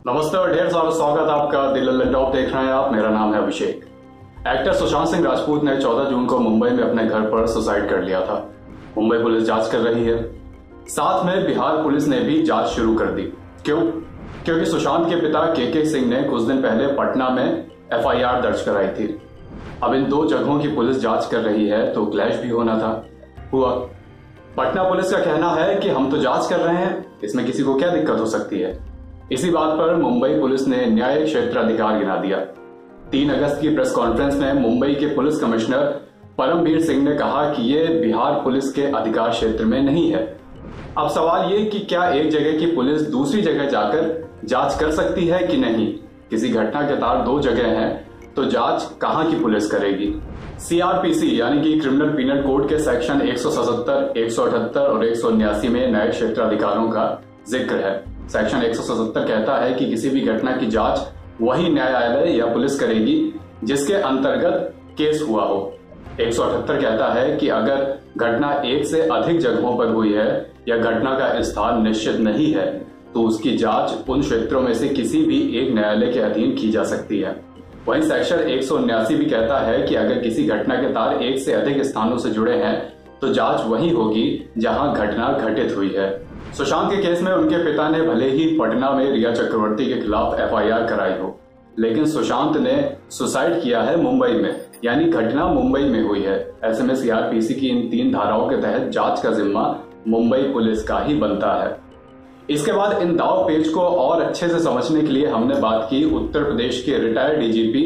नमस्ते और ढेर सारा स्वागत आपका दिल टॉप देख रहे हैं आप। मेरा नाम है अभिषेक। एक्टर सुशांत सिंह राजपूत ने 14 जून को मुंबई में अपने घर पर सुसाइड कर लिया था। मुंबई पुलिस जांच कर रही है। साथ में बिहार पुलिस ने भी जांच शुरू कर दी। क्यों? क्योंकि सुशांत के पिता के सिंह ने कुछ दिन पहले पटना में FIR दर्ज कराई थी। अब इन दो जगहों की पुलिस जांच कर रही है तो क्लैश भी होना था, हुआ। पटना पुलिस का कहना है कि हम तो जांच कर रहे हैं, इसमें किसी को क्या दिक्कत हो सकती है। इसी बात पर मुंबई पुलिस ने न्यायिक क्षेत्राधिकार गिना दिया। 3 अगस्त की प्रेस कॉन्फ्रेंस में मुंबई के पुलिस कमिश्नर परमवीर सिंह ने कहा कि ये बिहार पुलिस के अधिकार क्षेत्र में नहीं है। अब सवाल ये कि क्या एक जगह की पुलिस दूसरी जगह जाकर जांच कर सकती है कि नहीं। किसी घटना के तार 2 जगह हैं तो जांच कहां की पुलिस करेगी। CRPC यानी कि क्रिमिनल पीनल कोड के सेक्शन 177, 178 और 179 में न्यायिक क्षेत्राधिकारों का जिक्र है। सेक्शन 177 कहता है कि किसी भी घटना की जांच वही न्यायालय या पुलिस करेगी जिसके अंतर्गत केस हुआ हो। 178 कहता है कि अगर घटना एक से अधिक जगहों पर हुई है या घटना का स्थान निश्चित नहीं है तो उसकी जांच उन क्षेत्रों में से किसी भी एक न्यायालय के अधीन की जा सकती है। वहीं सेक्शन 179 भी कहता है कि अगर किसी घटना के तार एक से अधिक स्थानों से जुड़े हैं तो जांच वही होगी जहां घटना घटित हुई है। सुशांत के केस में उनके पिता ने भले ही पटना में रिया चक्रवर्ती के खिलाफ FIR कराई हो, लेकिन सुशांत ने सुसाइड किया है मुंबई में, यानी घटना मुंबई में हुई है। ऐसे में CRPC की इन 3 धाराओं के तहत जांच का जिम्मा मुंबई पुलिस का ही बनता है। इसके बाद इन दाव पेच को और अच्छे से समझने के लिए हमने बात की उत्तर प्रदेश के रिटायर्ड DGP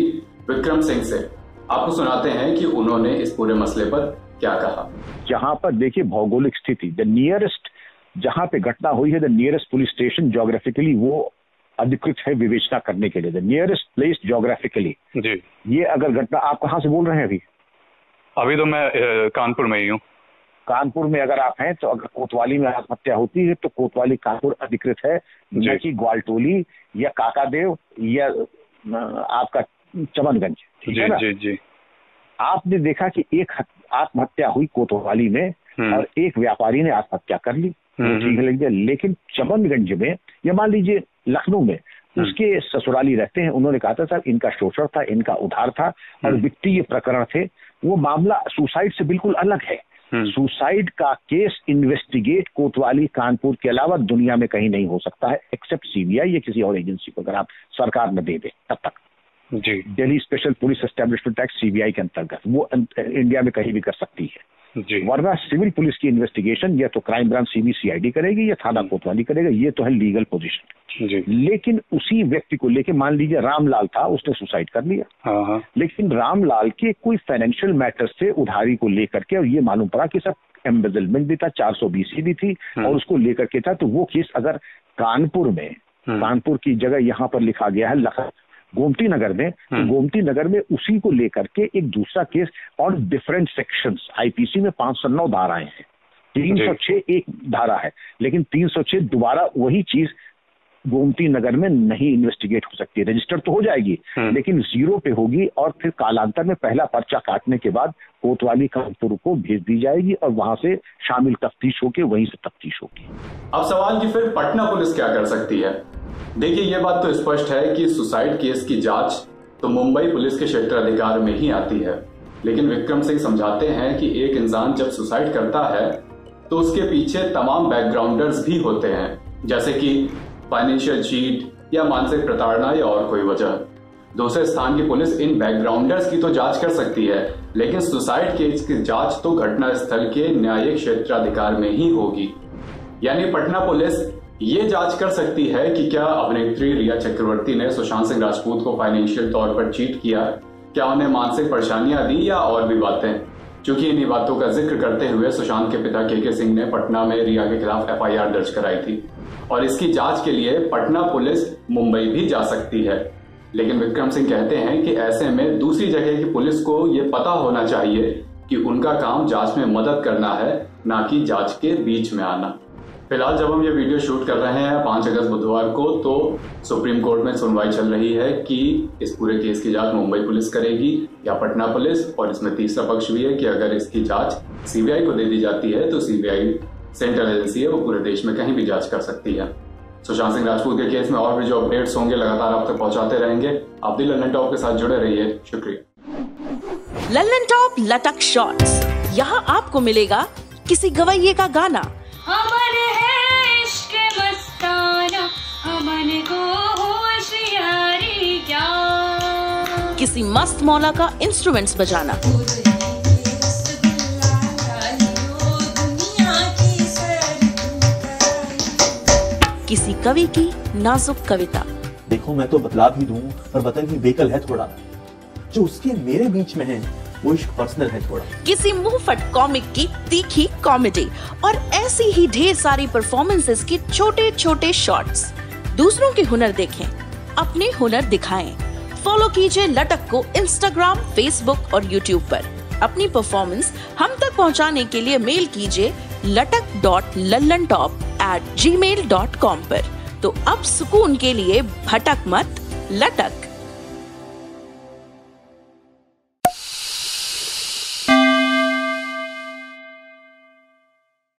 विक्रम सिंह से। आपको सुनाते हैं कि उन्होंने इस पूरे मसले पर क्या कहा। यहाँ पर देखिए भौगोलिक स्थिति, द नियरेस्ट जहां पे घटना हुई है, the nearest police station geographically वो अधिकृत है विवेचना करने के लिए। द नियरेस्ट प्लेस ज्योग्राफिकली जी। ये अगर घटना, आप कहाँ से बोल रहे हैं अभी तो मैं कानपुर में ही हूँ। कानपुर में अगर आप हैं तो अगर कोतवाली में आत्महत्या होती है तो कोतवाली कानपुर अधिकृत है, न कि ग्वालटोली या काकादेव या आपका चमनगंज। ठीक है ना? जी। आपने देखा कि एक आत्महत्या हुई कोतवाली में और एक व्यापारी ने आत्महत्या कर ली, ठीक लग गया। लेकिन चमनगंज में या मान लीजिए लखनऊ में उसके ससुराली रहते हैं, उन्होंने कहा था साहब इनका शोषण था, इनका उधार था और वित्तीय प्रकरण थे। वो मामला सुसाइड से बिल्कुल अलग है। सुसाइड का केस इन्वेस्टिगेट कोतवाली कानपुर के अलावा दुनिया में कहीं नहीं हो सकता है, एक्सेप्ट CBI या किसी और एजेंसी को अगर आप सरकार में दे दे तब तक। जी। Delhi special police establishment act CBI के अंतर्गत वो इंडिया में कहीं भी कर सकती है। वरना सिविल पुलिस की इन्वेस्टिगेशन या तो क्राइम ब्रांच CBCID करेगी या थाना कोतवाली करेगा, ये तो है लीगल पोजीशन। लेकिन उसी व्यक्ति को लेके मान लीजिए रामलाल था, उसने सुसाइड कर लिया। लेकिन रामलाल के कोई फाइनेंशियल मैटर से उधारी को लेकर के और ये मालूम पड़ा कि सब एम्बेजलमेंट भी था, 420 भी थी और उसको लेकर के था, तो वो केस अगर कानपुर में, कानपुर की जगह यहाँ पर लिखा गया है गोमती नगर में, तो गोमती नगर में उसी को लेकर के एक दूसरा केस और डिफरेंट सेक्शंस IPC में 509 धाराएं हैं। 306 एक धारा है, लेकिन 306 दोबारा वही चीज गोमती नगर में नहीं इन्वेस्टिगेट हो सकती। रजिस्टर तो हो जाएगी लेकिन 0 पे होगी और फिर कालांतर में पहला पर्चा काटने के बाद कोतवाली कानपुर को भेज दी जाएगी और वहां से शामिल तफ्तीश होके वहीं से तफ्तीश होगी। अब सवाल कि फिर पटना पुलिस क्या कर सकती है। देखिए ये बात तो स्पष्ट है कि सुसाइड केस की जांच तो मुंबई पुलिस के क्षेत्राधिकार में ही आती है, लेकिन विक्रम सिंह समझाते हैं कि एक इंसान जब सुसाइड करता है तो उसके पीछे तमाम बैकग्राउंडर्स भी होते हैं, जैसे कि फाइनेंशियल चीट या मानसिक प्रताड़ना या और कोई वजह। दूसरे स्थान की पुलिस इन बैकग्राउंडर्स की तो जांच कर सकती है, लेकिन सुसाइड केस की जांच तो घटना स्थल के न्यायिक क्षेत्राधिकार में ही होगी। यानी पटना पुलिस ये जांच कर सकती है कि क्या अभिनेत्री रिया चक्रवर्ती ने सुशांत सिंह राजपूत को फाइनेंशियल तौर पर चीट किया, क्या उन्हें मानसिक परेशानियां दी या और भी बातें। क्योंकि इन्हीं बातों का जिक्र करते हुए सुशांत के पिता के सिंह ने पटना में रिया के खिलाफ FIR दर्ज कराई थी और इसकी जांच के लिए पटना पुलिस मुंबई भी जा सकती है। लेकिन विक्रम सिंह कहते हैं कि ऐसे में दूसरी जगह की पुलिस को यह पता होना चाहिए कि उनका काम जांच में मदद करना है, ना कि जांच के बीच में आना। फिलहाल जब हम ये वीडियो शूट कर रहे हैं 5 अगस्त बुधवार को, तो सुप्रीम कोर्ट में सुनवाई चल रही है कि इस पूरे केस की जांच मुंबई पुलिस करेगी या पटना पुलिस। और इसमें तीसरा पक्ष भी है कि अगर इसकी जांच CBI को दे दी जाती है तो CBI सेंट्रल एजेंसी है, वो पूरे देश में कहीं भी जांच कर सकती है। सुशांत सिंह राजपूत के केस में और भी जो अपडेट्स होंगे लगातार आप तक पहुंचाते रहेंगे। आप दी लल्लन टॉप के साथ जुड़े रहिए। शुक्रिया। लल्लन टॉप लटक शॉर्ट्स, यहाँ आपको मिलेगा किसी गवैये का गाना, अमन है इश्क मस्ताना, अमन को होशियारी क्या, किसी मस्त मौला का इंस्ट्रूमेंट्स बजाना, किसी कवि की नाजुक कविता। देखो मैं तो बतला भी दूं पर वतन ही बेकल है थोड़ा, जो उसके मेरे बीच में है वो इश्क पर्सनल है थोड़ा। किसी मुंहफट कॉमिक की तीखी कॉमेडी और ऐसी ही ढेर सारी परफॉर्मेंसेस के छोटे छोटे शॉर्ट्स। दूसरों के हुनर देखें, अपने हुनर दिखाएं। फॉलो कीजिए लटक को इंस्टाग्राम, फेसबुक और यूट्यूब पर। अपनी परफॉर्मेंस हम तक पहुंचाने के लिए मेल कीजिए latak.lallantop@gmail.com पर। तो अब सुकून के लिए भटक मत, लटक।